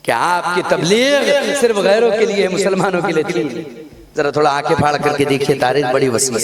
کہ آپ کی تبلیغ صرف غیروں کے لیے مسلمانوں کے لیے تھی؟ ذرا تھوڑا آنکھیں پھاڑ کر کے دیکھیے، تاریخ بڑی وسیع۔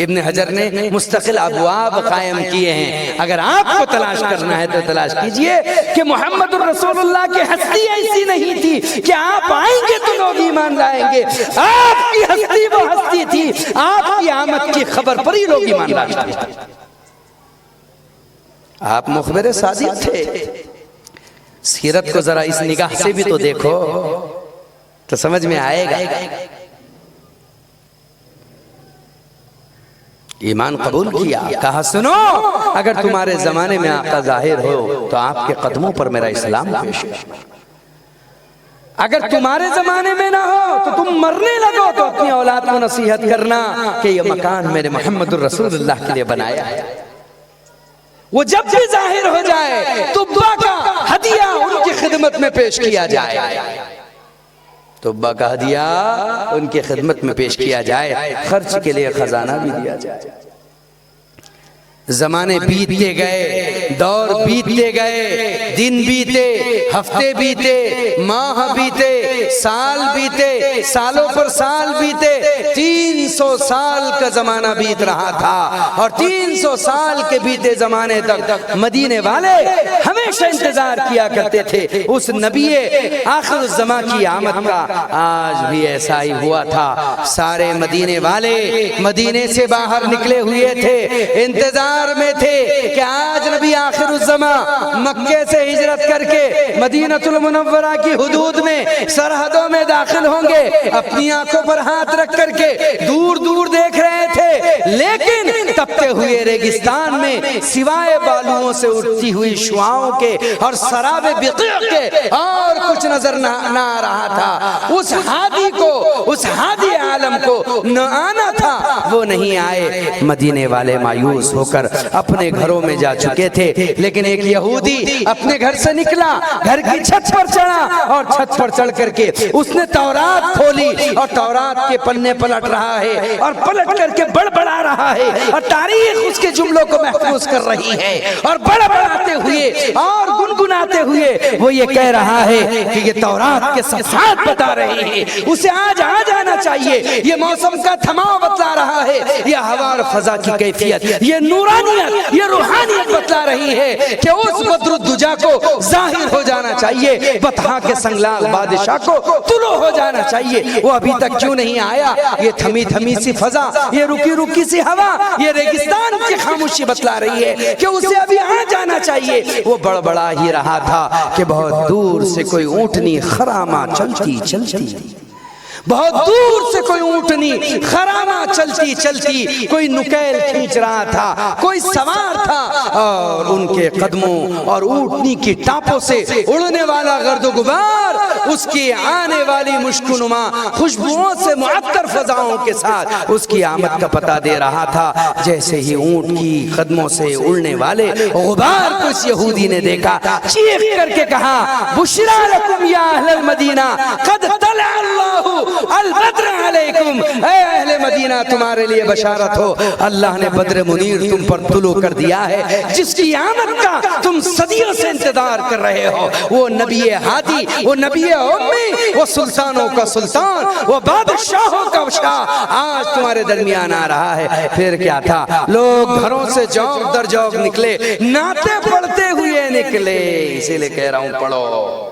ابن حجر نے مستقل ابواب قائم کیے ہیں، اگر آپ کو تلاش کرنا ہے تو تلاش کیجئے کہ محمد الرسول اللہ کی ہستی ایسی نہیں تھی کہ آپ آئیں گے تو لوگ ایمان لائیں گے، آپ کی ہستی وہ ہستی تھی، آپ کی آمد کی خبر پر ہی لوگ ایمان لائیں گے۔ آپ مخبر صادق تھے، سیرت کو ذرا اس نگاہ سے بھی تو دیکھو تو سمجھ میں آئے گا۔ ایمان قبول کیا، کہا سنو اگر تمہارے زمانے میں آقا ظاہر ہو تو آپ کے قدموں پر میرا اسلام پیش ہے، اگر تمہارے زمانے میں نہ ہو تو تم مرنے لگو تو اپنی اولاد کو نصیحت کرنا کہ یہ مکان میرے محمد الرسول اللہ کے لیے بنایا ہے۔ وہ جب بھی ظاہر ہو جائے تبا کا ہدیہ ان کی خدمت میں پیش کیا جائے، تبا کا ہدیہ ان کی خدمت میں پیش کیا جائے، خرچ کے لیے خزانہ بھی دیا جائے۔ زمانے بیتتے گئے، دور بیتتے گئے، دن بیتے، ہفتے بیتے، ماہ بیتے، سال بیتے، سالوں پر سال بیتے، 300 سال کا زمانہ بیت رہا تھا، اور 300 سال کے بیتے زمانے تک مدینے والے ہمیشہ انتظار کیا کرتے تھے اس نبی آخر الزمان کی آمد کا۔ آج بھی ایسا ہی ہوا تھا، سارے مدینے والے مدینے سے باہر نکلے ہوئے تھے، انتظار میں تھے کہ آج نبی آخر الزمان مکے سے ہجرت کر کے مدینہ المنورہ کی حدود میں سرحدوں میں داخل ہوں گے، اپنی آنکھوں پر ہاتھ رکھ کر کے دور دور دیکھ رہے تھے، لیکن تپتے ہوئے ریگستان میں سوائے بالوں سے اٹھتی ہوئی شعاعوں کے اور سراب بقیع کے اور کچھ نظر نہ آ رہا تھا۔ اس ہادی کو، اس ہادی عالم کو نہ آنا تھا، وہ نہیں آئے۔ مدینے والے مایوس ہو کر اپنے گھروں میں جا چکے تھے، لیکن ایک یہودی اپنے گھر سے نکلا، گھر کی چھت پر چڑھا، اور چھت پر چڑھ کر کے اس نے تورات کھولی اور تورات کے پنے پلٹ رہا ہے اور پلٹ کر کے بڑبڑا رہا ہے، اور تاریخ اس کے جملوں کو محفوظ کر رہی ہے، اور بڑبڑاتے ہوئے اور گنگناتے ہوئے وہ یہ کہہ رہا ہے کہ یہ تورات کے صفحات بتا رہے ہیں، اسے آج آ جانا چاہیے، یہ موسم کا تھماؤ بتلا رہا ہے، یہ ہوا اور فضا کی کیفیت، یہ نورانیت، یہ روحانیت بتلا رہی ہے کہ اس بدر الدجا کو ظاہر ہو جانا چاہیے، بطحا کے سنگلاخ بادشاہ کو طلوع ہو جانا چاہیے۔ وہ ابھی تک کیوں نہیں آیا؟ یہ تھمی تھمی سی فضا، یہ رکی رکی سی ہوا، یہ ریگستان کی خاموشی بتلا رہی ہے کہ اسے ابھی آ جانا چاہیے۔ وہ بڑبڑا ہی رہا تھا کہ بہت دور سے کوئی اونٹنی خرامہ چلتی چلتی، بہت دور سے کوئی اونٹنی خرامہ چلتی چلتی کوئی نکیل کھینچ رہا تھا، کوئی سوار تھا، اور ان کے قدموں اور اونٹنی کی ٹاپوں سے اڑنے والا گرد و غبار اس کی آنے والی مشکونما خوشبوؤں سے معطر فضاؤں کے ساتھ اس کی آمد کا پتہ دے رہا تھا۔ جیسے ہی اونٹ کی قدموں سے اڑنے والے غبار کو اس یہودی نے دیکھا، چیخ کر کے کہا، بشرا لکم یا اہل المدینہ قد طلع اللہ البدر علیکم، اے اہل مدینہ تمہارے لیے بشارت ہو، اللہ نے بدر منیر تم پر طلوع کر دیا ہے، جس کی آمد کا تم صدیوں سے انتظار کر رہے ہو۔ وہ نبی ہادی، وہ نبی امی، وہ سلطانوں کا سلطان، وہ بادشاہوں کا شاہ آج تمہارے درمیان آ رہا ہے۔ پھر کیا تھا؟ لوگ گھروں سے جوق در جوق نکلے، نعتیں پڑھتے ہوئے نکلے، اسی لئے کہہ رہا ہوں پڑھو،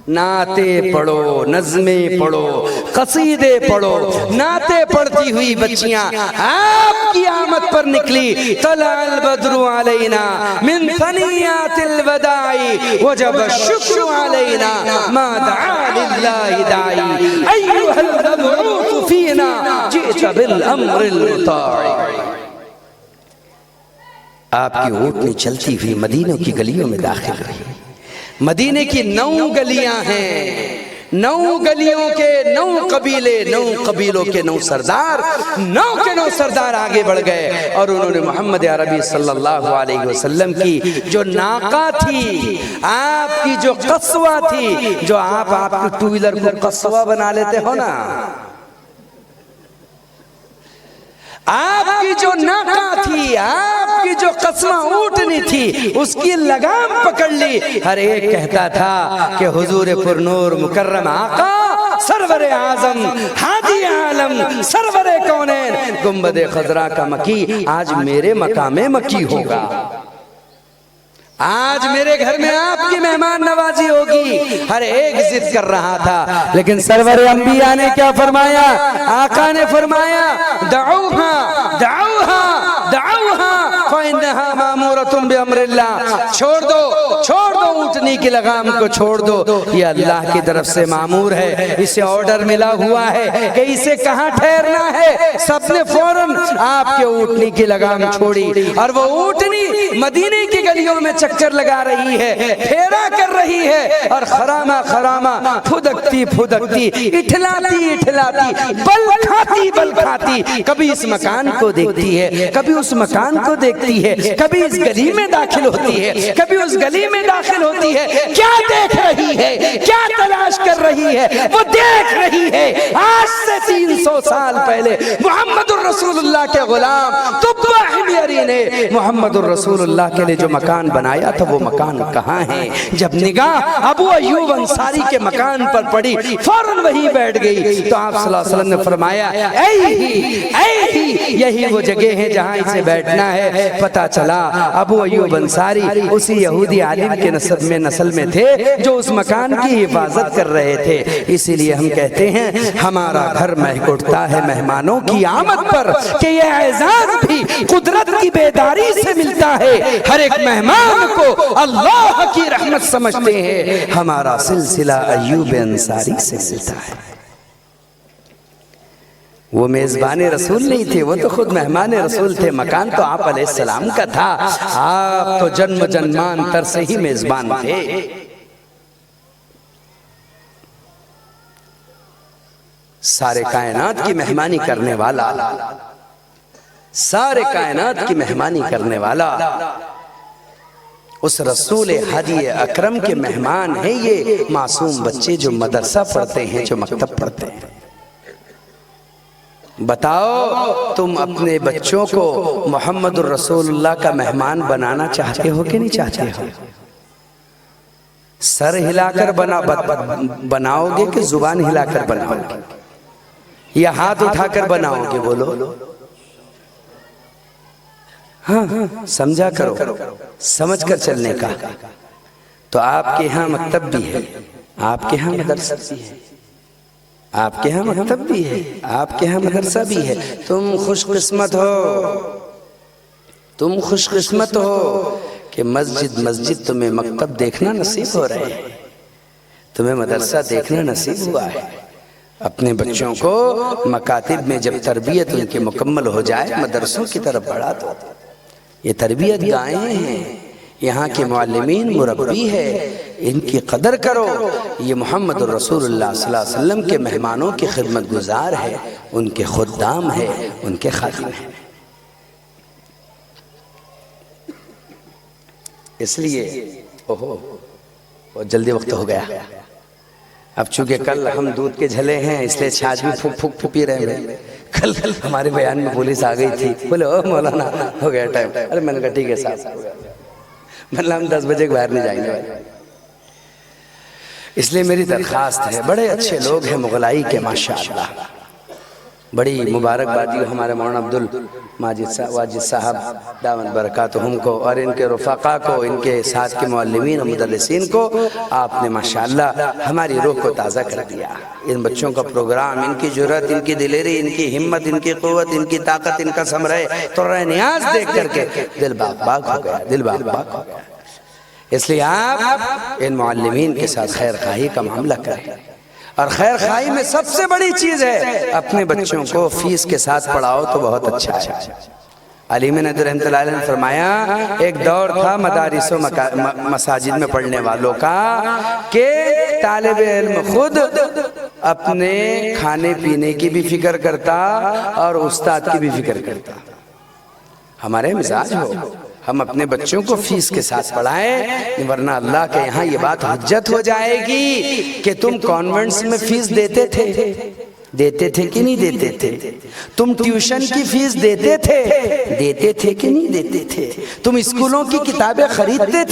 نعتیں پڑھو، نظمیں پڑھو، قصیدے پڑھو۔ نعتیں پڑھتی ہوئی بچیاں آپ کی آمد پر نکلی، طلع البدر علینا من ثنیات الوداع وجب الشکر علینا ما دعا للہ داعی ایھا المبعوث فینا جئت بالامر المطاع۔ آپ کی اونٹنی چلتی ہوئی مدینہ کی گلیوں میں داخل رہی۔ مدینے کی 9 گلیاں ہیں، 9 گلیوں کے 9 قبیلے، 9 قبیلوں کے 9 سردار، 9 کے 9 سردار آگے بڑھ گئے، اور انہوں نے محمد عربی صلی اللہ علیہ وسلم کی جو ناقہ تھی، آپ کی جو قصوہ تھی، جو آپ کی ٹو ویلر کو قصوہ بنا لیتے ہو نا، آپ کی جو ناکہ تھی، آپ کی جو قسمہ اونٹنی تھی، اس کی لگام پکڑ لی۔ ہر ایک کہتا تھا کہ حضور پر نور مکرم آقا، سرور اعظم، ہادی عالم، سرور کونین، گنبد خضرا کا مکی آج میرے مقام مکی ہوگا، آج میرے گھر میں آپ کی مہمان نوازی ہوگی۔ ہر ایک ضد کر رہا تھا، لیکن سرور انبیاء نے کیا فرمایا؟ آقا نے فرمایا دعوہا دعوہا دعوہا فإنہا مامورۃ بأمر اللہ، چھوڑ دو اونٹنی کی لگام کو چھوڑ دو، یہ اللہ کی طرف سے مامور ہے، اسے آرڈر ملا ہوا ہے کہ اسے کہاں ٹھہرنا ہے۔ سب نے فوراً آپ کے اونٹنی کی لگام چھوڑی، اور وہ اونٹنی مدینے کی گلیوں میں چکر لگا رہی ہے، پھیرا کر رہی ہے، اور خرامہ خرامہ پھدکتی پھدکتی اٹھلاتی اٹھلاتی بل کھاتی کبھی اس مکان کو دیکھتی ہے، کبھی اس مکان کو دیکھتی ہے، کبھی اس گلی میں داخل ہوتی ہے، کبھی اس گلی میں داخل ہوتی ہے۔ کیا دیکھ رہی ہے؟ کیا تلاش کر رہی ہے؟ وہ دیکھ رہی ہے آج سے 300 سال پہلے محمد الرسول اللہ کے غلام تبع حمیری نے محمد الرسول اللہ کے لیے جو مکان بنایا تھا، وہ مکان کہاں ہے؟ جب نگاہ ابو ایوب انصاری کے مکان پر پڑی، فوراً وہیں بیٹھ گئی۔ تو آپ صلی اللہ علیہ وسلم نے فرمایا یہی وہ جگہ ہے جہاں اسے بیٹھنا ہے۔ پتہ چلا ابو ایوب انصاری اسی یہودی عالم کے نسل میں تھے جو اس مکان کی حفاظت کر رہے تھے۔ اسی لیے ہم کہتے ہیں ہمارا گھر مہک اٹھتا ہے مہمانوں کی آمد پر، کہ یہ اعزاز بھی قدرت کی بیداری سے ملتا ہے۔ ہر ایک مہمان کو اللہ کی رحمت سمجھتے ہیں، ہمارا سلسلہ ایوب انصاری سے ملتا ہے۔ وہ میزبان رسول نہیں تھے، وہ تو خود مہمان رسول تھے، مکان تو آپ علیہ السلام کا تھا، آپ تو جنم جنمانتر سے ہی میزبان تھے۔ سارے کائنات کی مہمانی کرنے والا، سارے کائنات کی مہمانی کرنے والا اس رسول ہادی اکرم کے مہمان ہیں یہ معصوم بچے جو مدرسہ پڑھتے ہیں، جو مکتب پڑھتے ہیں۔ بتاؤ تم اپنے بچوں کو محمد الرسول اللہ کا مہمان بنانا چاہتے ہو کہ نہیں چاہتے ہو؟ سر ہلا کر بناؤ گے کہ زبان ہلا کر بناؤ گے، یا ہاتھ اٹھا کر بناؤ گے؟ بولو ہاں سمجھا کرو، سمجھ کر چلنے کا۔ تو آپ کے ہاں مکتب بھی ہے، آپ کے ہاں مدرسہ بھی ہے، آپ کے ہاں مکتب بھی ہے، آپ کے ہاں مدرسہ بھی ہے۔ تم خوش قسمت ہو، تم خوش قسمت ہو کہ مسجد تمہیں مکتب دیکھنا نصیب ہو رہے ہیں، تمہیں مدرسہ دیکھنا نصیب ہوا ہے۔ اپنے بچوں کو مکاتب میں جب تربیت ان کی مکمل ہو جائے، مدرسوں کی طرف بڑھا دو۔ یہ تربیت گاہیں ہیں، یہاں کے معلمین مربی ہے، ان کی قدر کرو۔ یہ محمد الرسول اللہ صلی اللہ علیہ وسلم کے مہمانوں کی خدمت گزار ہے، ان کے خدام ہے، ان کے خادم ہیں۔ اس لیے بہت جلدی وقت ہو گیا، اب چونکہ کل ہم دودھ کے جھلے ہیں اس لیے چھاچھ بھی پھک پی رہے ہیں۔ کل ہمارے بیان میں پولیس آ گئی تھی، بولے او مولانا ہو گیا ٹائم۔ ارے میں نے کہا ٹھیک ہے صاحب، مطلب ہم 10 بجے کے باہر نہیں جائیں گے۔ اس لیے میری درخواست ہے، بڑے اچھے لوگ ہیں مغلائی کے ماشاءاللہ، بڑی مبارکبادی ہو ہمارے مولانا واجد صاحب دامت برکاتہم کو، اور ان کے رفقا کو، ان کے ساتھ کے معلمین و مدرسین کو۔ آپ نے ماشاءاللہ ہماری روح کو تازہ کر دیا۔ ان بچوں کا پروگرام، ان کی جرأت، ان کی دلیری، ان کی ہمت، ان کی قوت، ان کی طاقت، ان کا ثمرہ ترہ نیاز دیکھ کر کے دل باغ باغ ہو گیا، دل باغ باغ ہو گیا۔ اس لیے آپ ان معلمین کے ساتھ خیر خواہی کا معاملہ کریں، اور خیر خواہی میں سب سے بڑی چیز ہے اپنے بچوں کو فیس کے ساتھ پڑھاؤ تو بہت اچھا ہے۔ علی بن ندوی رحمۃ اللہ علیہ نے فرمایا ایک دور تھا مدارس و مساجد میں پڑھنے والوں کا کہ طالب علم خود اپنے کھانے پینے کی بھی فکر کرتا اور استاد کی بھی فکر کرتا۔ ہمارے مزاج ہو ہم اپنے بچوں کو فیس کے ساتھ پڑھائیں، ورنہ اللہ کے یہاں یہ بات حجت ہو جائے گی کہ تم کانوینٹس میں فیس دیتے تھے، دیتے تھے کہ نہیں دیتے تھے؟ تم ٹیوشن کی فیس دیتے تھے کہ نہیں دیتے تھے؟ تم اسکولوں کی کتابیں خریدتے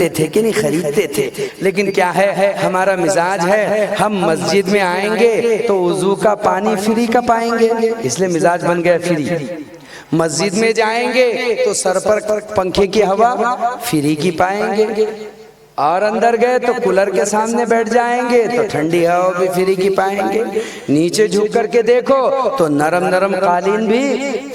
تھے کہ نہیں خریدتے تھے؟ لیکن کیا ہے، ہمارا مزاج ہے، ہم مسجد میں آئیں گے تو وضو کا پانی فری کا پائیں گے، اس لیے مزاج بن گیا فری۔ مسجد میں جائیں گے تو سر پر پنکھے کی ہوا فری کی پائیں گے، اور اندر گئے تو کولر کے سامنے بیٹھ جائیں گے تو ٹھنڈی ہوا بھی فری کی پائیں گے۔ نیچے جھک کر کے دیکھو تو نرم نرم قالین بھی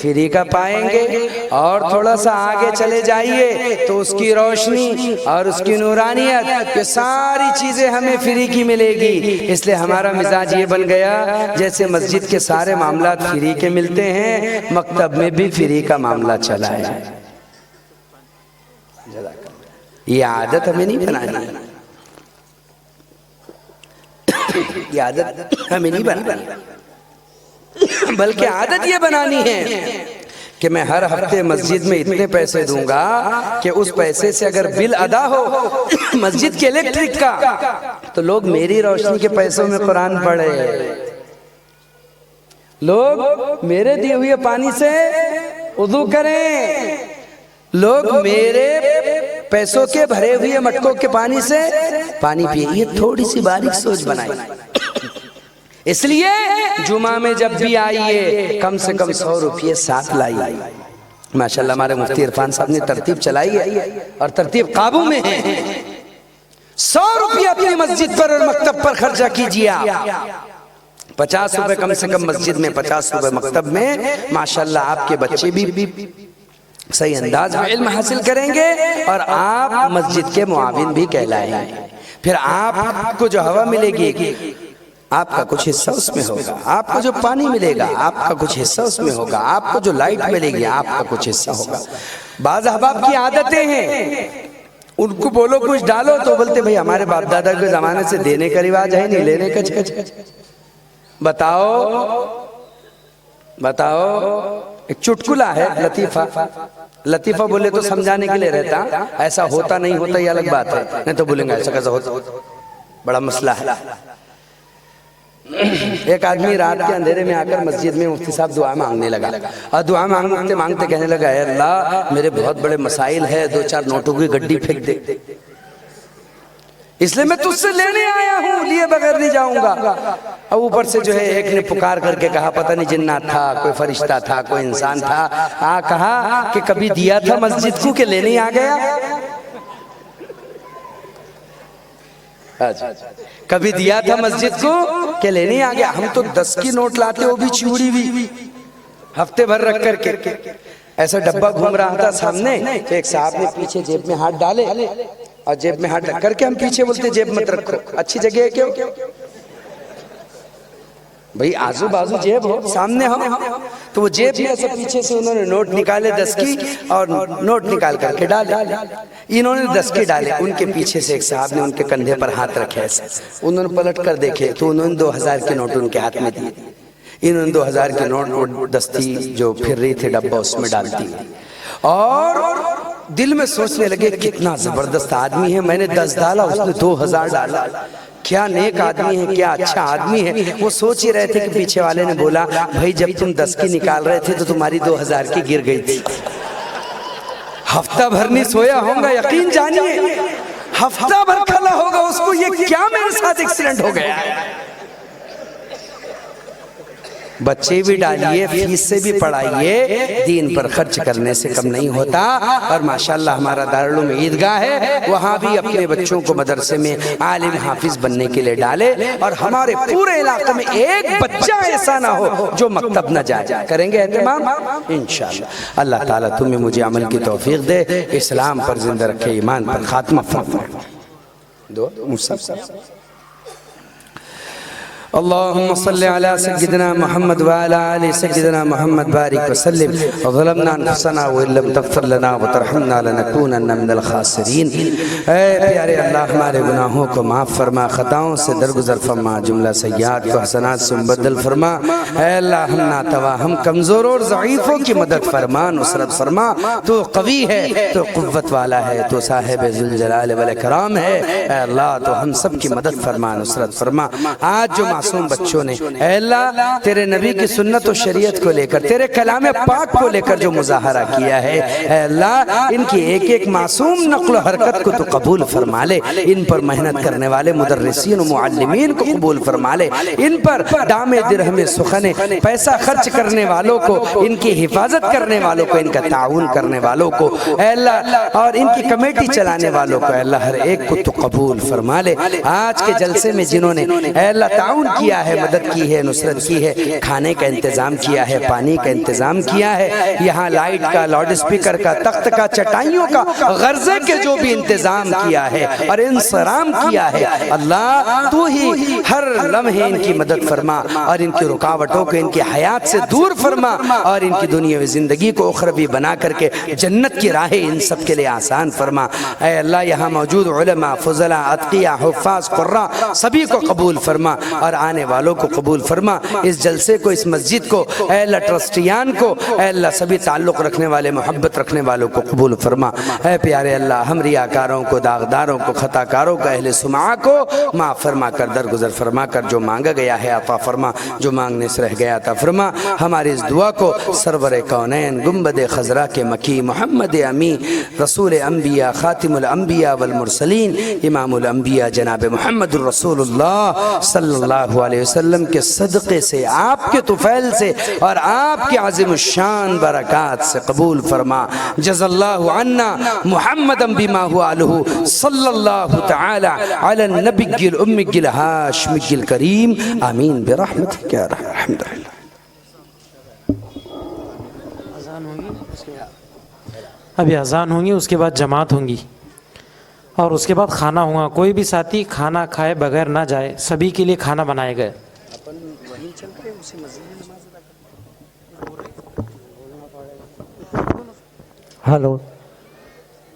فری کا پائیں گے، اور تھوڑا سا آگے چلے جائیے تو اس کی روشنی اور اس کی نورانیت، یہ ساری چیزیں ہمیں فری کی ملے گی۔ اس لیے ہمارا مزاج یہ بن گیا جیسے مسجد کے سارے معاملات فری کے ملتے ہیں، مکتب میں بھی فری کا معاملہ چلا ہے۔ یہ عادت ہمیں نہیں بنانی، یہ عادت ہمیں نہیں بنانی، بلکہ عادت یہ بنانی ہے کہ میں ہر ہفتے مسجد میں اتنے پیسے دوں گا کہ اس پیسے سے اگر بل ادا ہو مسجد کے الیکٹرک کا تو لوگ میری روشنی کے پیسوں میں قرآن پڑھے، لوگ میرے دیے ہوئے پانی سے وضو کریں، لوگ میرے پیسوں کے بھرے ہوئے مٹکوں کے پانی سے پانی پیے۔ یہ تھوڑی سی باریک سوچ بنائی، اس لیے جمعہ میں جب بھی آئیے کم سے کم 100 روپیے ساتھ لائیے۔ ماشاءاللہ ہمارے مفتی عرفان صاحب نے ترتیب چلائی ہے اور ترتیب قابو میں ہے۔ 100 روپیے اپنی مسجد پر اور مکتب پر خرچہ کیجیے، 50 روپے کم سے کم مسجد میں، 50 روپے مکتب میں، ماشاءاللہ آپ کے بچے بھی صحیح انداز میں علم حاصل کریں گے اور آپ مسجد کے معاون بھی کہلائیں گے۔ پھر آپ کو جو ہوا ملے گی آپ کا کچھ حصہ اس میں ہوگا، آپ کو جو پانی ملے گا آپ کا کچھ حصہ اس میں ہوگا، آپ کو جو لائٹ ملے گی آپ کا کچھ حصہ ہوگا۔ بعض احباب کی عادتیں ہیں، ان کو بولو کچھ ڈالو تو بولتے بھئی ہمارے باپ دادا کے زمانے سے دینے کا رواج ہے نہیں لینے کا چھ۔ بتاؤ ایک چٹکلہ ہے لطیفہ بولے تو سمجھانے کے لیے رہتا، ایسا ہوتا نہیں ہوتا یہ الگ بات ہے، نہیں تو بولیں گے ایسا کیسا ہوتا، بڑا مسئلہ ہے۔ ایک آدمی رات کے اندھیرے میں آ کر مسجد میں مفتی صاحب دعا مانگنے لگا، اور دعا مانگتے مانگتے کہنے لگا اے اللہ میرے بہت بڑے مسائل ہے، 2-4 نوٹوں کی گڈی پھینک دے، اس لیے میں تجھ سے لینے آیا ہوں، لیے بغیر نہیں جاؤں گا۔ اور اوپر سے جو ہے ایک نے پکار کر کے کہا، پتہ نہیں جنات تھا، کوئی فرشتہ تھا، کوئی انسان تھا، کہا کہ کبھی دیا تھا مسجد کو کہ لینے آ گیا، کبھی دیا تھا مسجد کو کہ لینے آ گیا۔ ہم تو 10 کی نوٹ لاتے وہ بھی چوڑی ہوئی ہفتے بھر رکھ کر کے، ایسا ڈبہ گھوم رہا تھا سامنے تو ایک صاحب نے پیچھے جیب میں ہاتھ ڈالے، اور جیب میں ہاتھ رکھ کر کے ہم پیچھے بولتے جیب مت رکھو، اچھی جگہ ہے کیوں بھئی، آزو بازو جیب ہو سامنے ہو، تو وہ جیب میں ایسا پیچھے سے انہوں نے نوٹ نکالے 10 کی اور نوٹ نکال کر کے ڈالے، انہوں نے 10 کی ڈالے، ان کے پیچھے سے ایک صاحب نے ان کے کندھے پر ہاتھ رکھے ایسے، انہوں نے پلٹ کر دیکھے تو انہوں نے 2000 کے نوٹ ان کے ہاتھ میں دیے، انہوں نے 2000 کے نوٹ دستی جو پھر رہی تھے ڈبہ اس میں ڈالتی، اور دل میں سوچنے لگے کتنا زبردست آدمی ہے، میں نے 10 ڈالا اس نے 2000 ڈالا، کیا نیک آدمی ہے، کیا اچھا آدمی ہے۔ وہ سوچ ہی رہے تھے کہ پیچھے والے نے بولا بھائی جب تم 10 کی نکال رہے تھے تو تمہاری 2000 کی گر گئی تھی۔ ہفتہ بھر نہیں سویا ہوں گا، یقین جانیے ہفتہ بھر کھلا ہوگا اس کو، یہ کیا میرے ساتھ ایکسیڈنٹ ہو گیا ہے۔ بچے بھی ڈالیے، فیس سے بھی پڑھائیے، دین پر خرچ کرنے سے کم نہیں ہوتا۔ اور ماشاءاللہ ہمارا دارالعلوم عیدگاہ ہے، وہاں بھی اپنے بچوں کو مدرسے میں عالم حافظ بننے کے لیے ڈالے، اور ہمارے پورے علاقے میں ایک بچہ ایسا نہ ہو جو مکتب نہ جائے۔ کریں گے اہتمام انشاءاللہ۔ اللہ تعالیٰ تمہیں مجھے عمل کی توفیق دے، اسلام پر زندہ رکھے، ایمان پر خاتمہ فرمائے۔ اللهم صل على سيدنا محمد وعلى آل سيدنا محمد بارك وسلم وظلمنا انفسنا وان لم تغفر لنا وترحمنا لنكونن من الخاسرین۔ اے پیارے اللہ ہمارے گناہوں کو معاف فرما، خطاؤں سے درگزر فرما، جملہ سیئات کو حسنات سے مبدل فرما۔ اے اللہ ہم ناتوا، ہم کمزور اور ضعیفوں کی مدد فرما، نصرت فرما۔ تو قوی ہے، تو قوت والا ہے، تو صاحب ذوالجلال والاکرام ہے۔ اے اللہ تو ہم سب کی مدد فرما، نصرت فرما۔ آج جو معصوم بچوں نے اے اللہ تیرے نبی کی سنت و شریعت کو لے کر، تیرے کلام پاک کو لے کر جو مظاہرہ کیا ہے، اے اللہ ان کی ایک ایک معصوم نقل و حرکت کو تو قبول فرما لے، ان پر محنت کرنے والے مدرسین و معلمین کو قبول فرما لے، ان پر دام درہم سخن پیسہ خرچ کرنے والوں کو، ان کی حفاظت کرنے والوں کو، ان کا تعاون کرنے والوں کو اے اللہ، اور ان کی کمیٹی چلانے والوں کو اے اللہ ہر ایک کو تو قبول فرما لے۔ آج کے جلسے میں جنہوں نے اے اللہ تعاون کیا ہے، مدد کی ہے، نصرت کی ہے، کھانے کا انتظام کیا ہے، پانی کا انتظام کیا ہے، یہاں لائٹ کا، لاؤڈ اسپیکر کا، تخت کا، چٹائیوں کا، غرضے کے جو بھی انتظام کیا ہے اور انصرام کیا ہے، اللہ تو ہی ہر لمحے ان کی مدد فرما اور ان کی رکاوٹوں کو ان کی حیات سے دور فرما اور ان کی دنیاوی زندگی کو اخروی بنا کر کے جنت کی راہیں ان سب کے لئے آسان فرما۔ اے اللہ یہاں موجود علماء، فضلاء، اتقیاء، حفاظ، قراء سبھی کو قبول فرما اور آنے والوں کو قبول فرما، اس جلسے کو، اس مسجد کو اے اللہ، ٹرسٹیان کو اے اللہ، سبھی تعلق رکھنے والے، محبت رکھنے والوں کو قبول فرما۔ اے پیارے اللہ ہم ریاکاروں کو، داغداروں کو، خطاکاروں کو، اہل سمعہ کو معاف فرما کر، درگزر فرما کر، جو مانگا گیا ہے عطا فرما، جو مانگنے سے رہ گیا عطا فرما۔ ہماری اس دعا کو سرور کونین، گنبد خضرا کے مکی، محمد امین، رسول انبیاء، خاتم الانبیاء والمرسلین، امام الانبیاء جناب محمد الرسول اللہ صلی اللہ علیہ وسلم کے صدقے سے، آپ کے طفیل سے اور آپ کے عظیم الشان برکات سے قبول فرما۔ جزا اللہ عنا محمد بما هو آلہ صلی اللہ تعالی علی النبی الأمی الہاشمی الکریم، آمین برحمتک یا ارحم الراحمین۔ ابھی اذان ہوں گی، اس کے بعد جماعت ہوں گی اور اس کے بعد کھانا ہوگا۔ کوئی بھی ساتھی کھانا کھائے بغیر نہ جائے، سبھی کے لیے کھانا بنائے گئے۔ ہلو،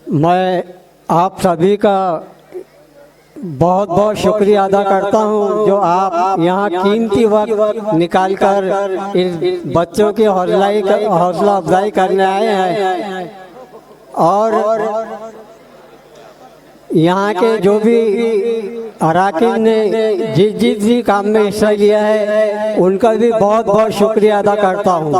میں آپ سبھی کا بہت بہت شکریہ ادا کرتا ہوں جو آپ یہاں قیمتی وقت نکال کر اس بچوں کی حوصلہ افزائی کرنے آئے ہیں، اور یہاں کے جو بھی اراکین نے جس بھی کام میں حصہ لیا ہے ان کا بھی بہت بہت شکریہ ادا کرتا ہوں۔